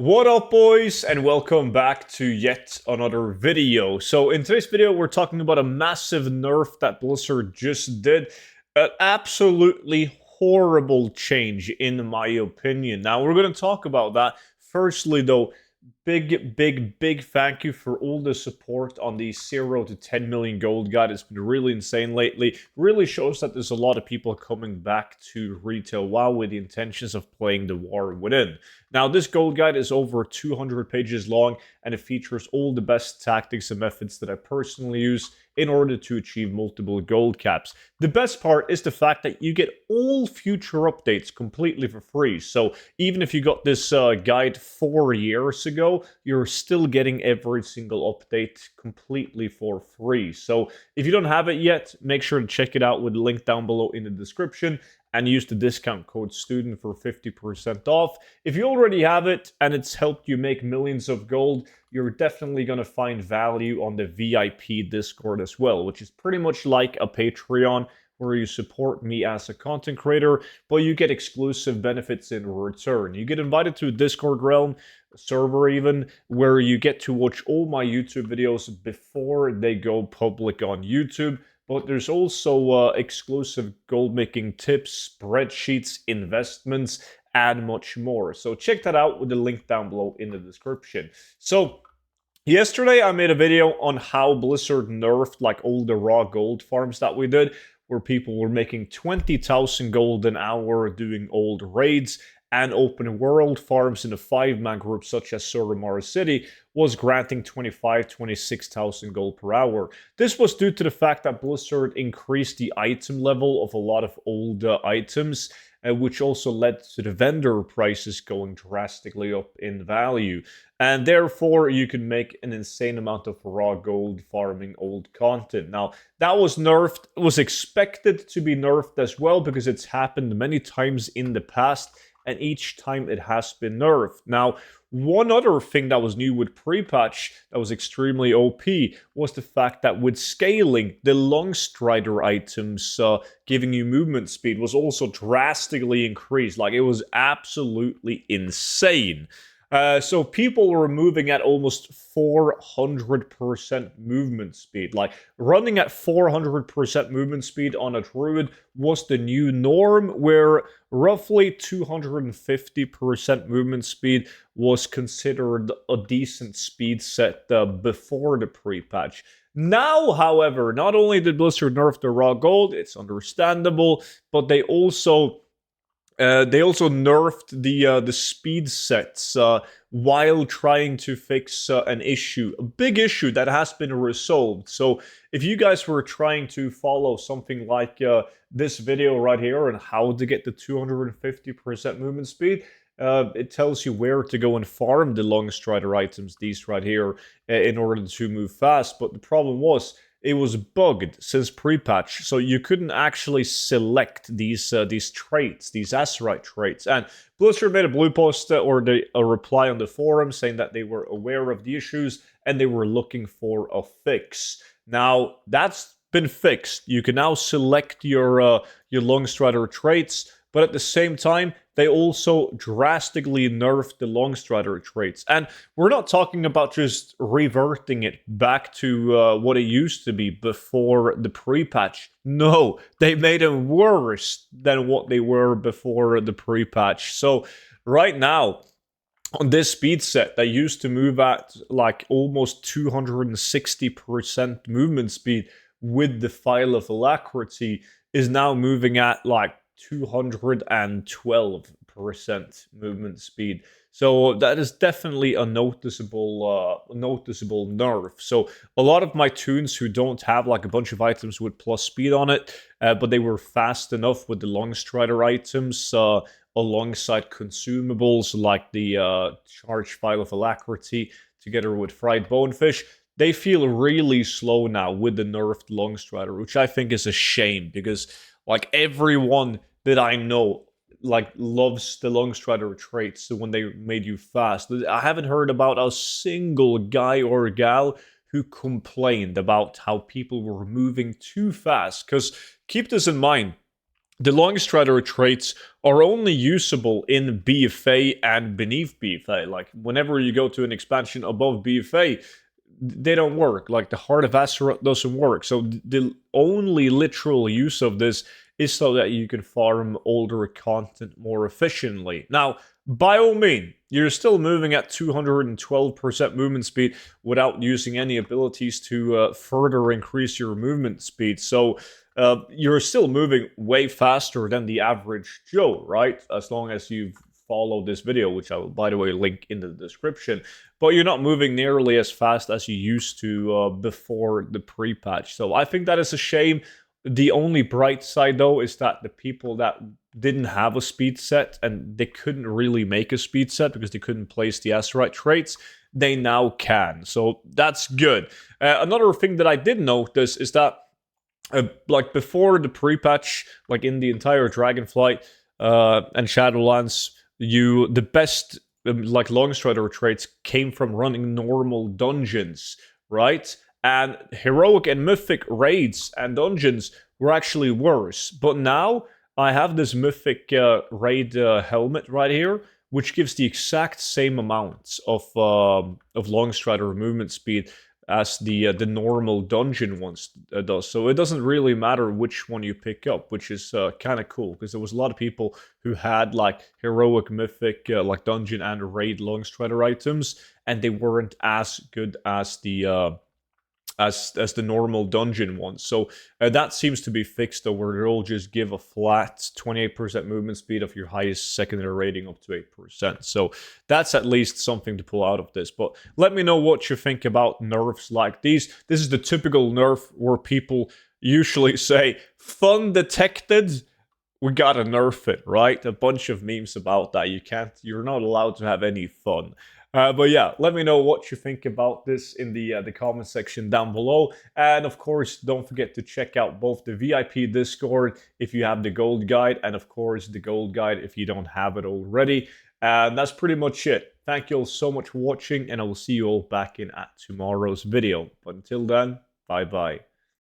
What up, boys, and welcome back to yet another video. So in today's video, we're talking about a massive nerf that Blizzard just did. An absolutely horrible change, in my opinion. Now, we're going to talk about that. Firstly, though, big thank you for all the support on the 0 to 10 million gold guide. It's been really insane lately. Really shows that there's a lot of people coming back to retail WoW with the intentions of playing the war within. Now, this gold guide is over 200 pages long, and it features all the best tactics and methods that I personally use in order to achieve multiple gold caps. The best part is the fact that you get all future updates completely for free. So even if you got this guide 4 years ago, you're still getting every single update completely for free. So if you don't have it yet, make sure to check it out with the link down below in the description and use the discount code STUDENT for 50% off. If you already have it and it's helped you make millions of gold, you're definitely going to find value on the VIP Discord as well, which is pretty much like a Patreon where you support me as a content creator, but you get exclusive benefits in return. You get invited to a Discord realm, a server even, where you get to watch all my YouTube videos before they go public on YouTube. But there's also exclusive gold making tips, spreadsheets, investments, and much more. So check that out with the link down below in the description. So yesterday I made a video on how Blizzard nerfed like all the raw gold farms that we did, where people were making 20,000 gold an hour doing old raids, and open world farms in a 5-man group such as Suramar City was granting 26,000 gold per hour. This was due to the fact that Blizzard increased the item level of a lot of old items, which also led to the vendor prices going drastically up in value. And therefore, you can make an insane amount of raw gold farming old content. Now, that was nerfed. It was expected to be nerfed as well because it's happened many times in the past, and each time it has been nerfed. Now, one other thing that was new with pre-patch that was extremely OP was the fact that with scaling, the long strider items giving you movement speed was also drastically increased. Like, it was absolutely insane. So people were moving at almost 400% movement speed. Like, running at 400% movement speed on a druid was the new norm, where roughly 250% movement speed was considered a decent speed set before the pre-patch. Now, however, not only did Blizzard nerf the raw gold, it's understandable, but they also nerfed the speed sets while trying to fix an issue, a big issue that has been resolved. So if you guys were trying to follow something like this video right here on how to get the 250% movement speed, it tells you where to go and farm the long strider items, these right here, in order to move fast. But the problem was, it was bugged since pre-patch, so you couldn't actually select these traits, these Azerite traits. And Blizzard made a blue post or a reply on the forum saying that they were aware of the issues and they were looking for a fix. Now, that's been fixed. You can now select your long strider traits, but at the same time, they also drastically nerfed the long strider traits. And we're not talking about just reverting it back to what it used to be before the pre-patch. No, they made them worse than what they were before the pre-patch. So right now, on this speed set that used to move at like almost 260% movement speed with the file of alacrity, is now moving at like 212% movement speed. So that is definitely a noticeable nerf. So a lot of my toons who don't have like a bunch of items with plus speed on it, but they were fast enough with the long strider items alongside consumables like the charge file of alacrity together with fried bonefish, they feel really slow now with the nerfed long strider, which I think is a shame because like everyone that I know like loves the long strider traits, so when they made you fast. I haven't heard about a single guy or gal who complained about how people were moving too fast. Because keep this in mind, the long strider traits are only usable in BFA and beneath BFA. Like, whenever you go to an expansion above BFA, they don't work. Like, the Heart of Azeroth doesn't work. So the only literal use of this is so that you can farm older content more efficiently. Now, by all means, you're still moving at 212% movement speed without using any abilities to further increase your movement speed. So you're still moving way faster than the average Joe, right? As long as you've followed this video, which I will, by the way, link in the description. But you're not moving nearly as fast as you used to before the pre-patch. So I think that is a shame. The only bright side, though, is that the people that didn't have a speed set and they couldn't really make a speed set because they couldn't place the Azerite traits, they now can. So that's good. Another thing that I did notice is that like before the pre-patch, like in the entire Dragonflight and Shadowlands, the best like long strider traits came from running normal dungeons, right? And heroic and mythic raids and dungeons were actually worse. But now I have this mythic raid helmet right here, which gives the exact same amounts of long strider movement speed as the normal dungeon ones does. So it doesn't really matter which one you pick up, which is kind of cool, because there was a lot of people who had like heroic, mythic, like dungeon and raid long strider items, and they weren't as good as the as the normal dungeon ones. So that seems to be fixed, though, where they'll just give a flat 28% movement speed of your highest secondary rating up to 8%. So that's at least something to pull out of this. But let me know what you think about nerfs like these. This is the typical nerf where people usually say, fun detected, we gotta nerf it, right? A bunch of memes about that. You're not allowed to have any fun. But yeah, let me know what you think about this in the comment section down below. And of course, don't forget to check out both the VIP Discord if you have the gold guide, and of course the gold guide if you don't have it already. And that's pretty much it. Thank you all so much for watching, and I will see you all back in at tomorrow's video. But until then, bye bye.